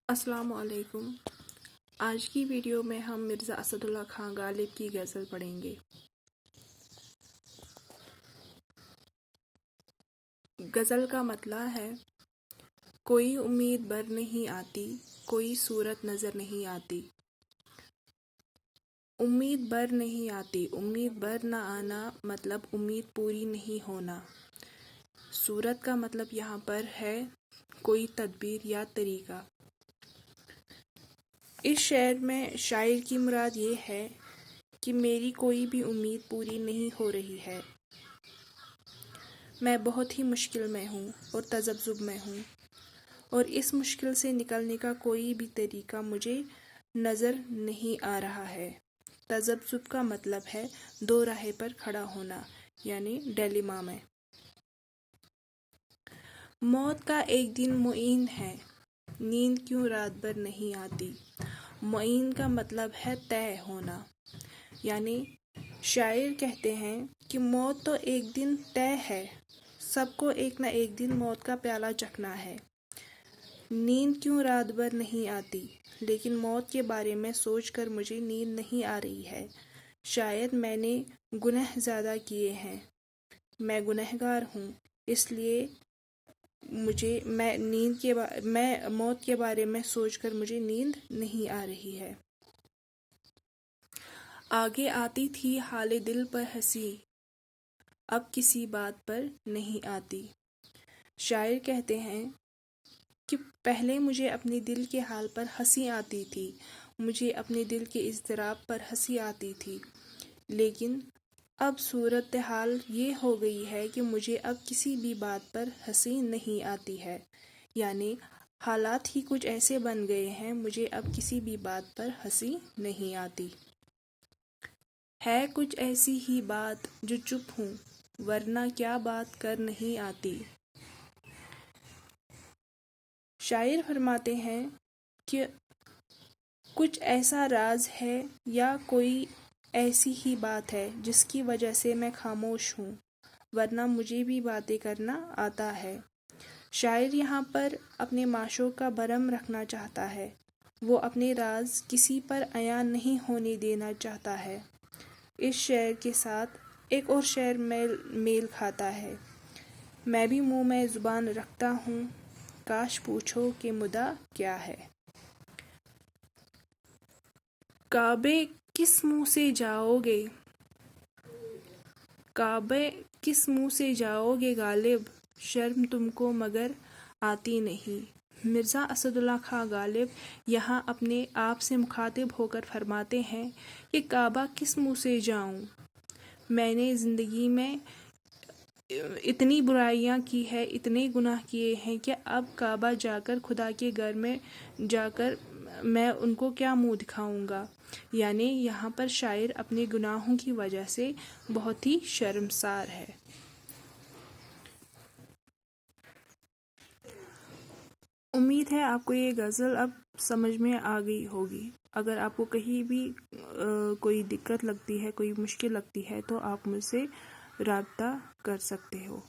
السلام علیکم۔ آج کی ویڈیو میں ہم مرزا اسد اللہ خان غالب کی غزل پڑھیں گے۔ غزل کا مطلب ہے: کوئی امید بر نہیں آتی، کوئی صورت نظر نہیں آتی۔ امید بر نہیں آتی، امید بر نہ آنا مطلب امید پوری نہیں ہونا۔ صورت کا مطلب یہاں پر ہے کوئی تدبیر یا طریقہ۔ اس شعر میں شاعر کی مراد یہ ہے کہ میری کوئی بھی امید پوری نہیں ہو رہی ہے، میں بہت ہی مشکل میں ہوں اور تذبذب میں ہوں، اور اس مشکل سے نکلنے کا کوئی بھی طریقہ مجھے نظر نہیں آ رہا ہے۔ تذبذب کا مطلب ہے دو راہ پر کھڑا ہونا، یعنی ڈیلیما میں۔ موت کا ایک دن معین ہے، نیند کیوں رات بھر نہیں آتی۔ معین کا مطلب ہے طے ہونا، یعنی شاعر کہتے ہیں کہ موت تو ایک دن طے ہے، سب کو ایک نہ ایک دن موت کا پیالہ چکھنا ہے۔ نیند کیوں رات بھر نہیں آتی، لیکن موت کے بارے میں سوچ کر مجھے نیند نہیں آ رہی ہے۔ شاید میں نے گناہ زیادہ کیے ہیں، میں گنہگار ہوں، اس لیے میں موت کے بارے میں سوچ کر مجھے نیند نہیں آ رہی ہے۔ آگے آتی تھی حال دل پر ہنسی، اب کسی بات پر نہیں آتی۔ شاعر کہتے ہیں کہ پہلے مجھے اپنے دل کے حال پر ہنسی آتی تھی، مجھے اپنے دل کے اضطراب پر ہنسی آتی تھی، لیکن اب صورتحال یہ ہو گئی ہے کہ مجھے اب کسی بھی بات پر ہنسی نہیں آتی ہے، یعنی حالات ہی کچھ ایسے بن گئے ہیں، مجھے اب کسی بھی بات پر ہنسی نہیں آتی۔ ہے کچھ ایسی ہی بات جو چپ ہوں، ورنہ کیا بات کر نہیں آتی۔ شاعر فرماتے ہیں کہ کچھ ایسا راز ہے یا کوئی ایسی ہی بات ہے جس کی وجہ سے میں خاموش ہوں، ورنہ مجھے بھی باتیں کرنا آتا ہے۔ شاعر یہاں پر اپنے معشوق کا بھرم رکھنا چاہتا ہے، وہ اپنے راز کسی پر عیاں نہیں ہونے دینا چاہتا ہے۔ اس شعر کے ساتھ ایک اور شعر میل کھاتا ہے: میں بھی منہ میں زبان رکھتا ہوں، کاش پوچھو کہ مدعا کیا ہے۔ کعبے کس منہ سے جاؤ گے، کعبے کس منہ سے جاؤ گے غالب، شرم تم کو مگر آتی نہیں۔ مرزا اسد اللہ خان غالب یہاں اپنے آپ سے مخاطب ہو کر فرماتے ہیں کہ کعبہ کس منہ سے جاؤں، میں نے زندگی میں اتنی برائیاں کی ہے، اتنے گناہ کیے ہیں کہ اب کعبہ جا کر خدا کے گھر میں جا کر میں ان کو کیا منہ دکھاؤں گا۔ یعنی یہاں پر شاعر اپنے گناہوں کی وجہ سے بہت ہی شرمسار ہے۔ امید ہے آپ کو یہ غزل اب سمجھ میں آ گئی ہوگی۔ اگر آپ کو کہیں بھی کوئی دقت لگتی ہے، کوئی مشکل لگتی ہے تو آپ مجھ سے رابطہ کر سکتے ہو۔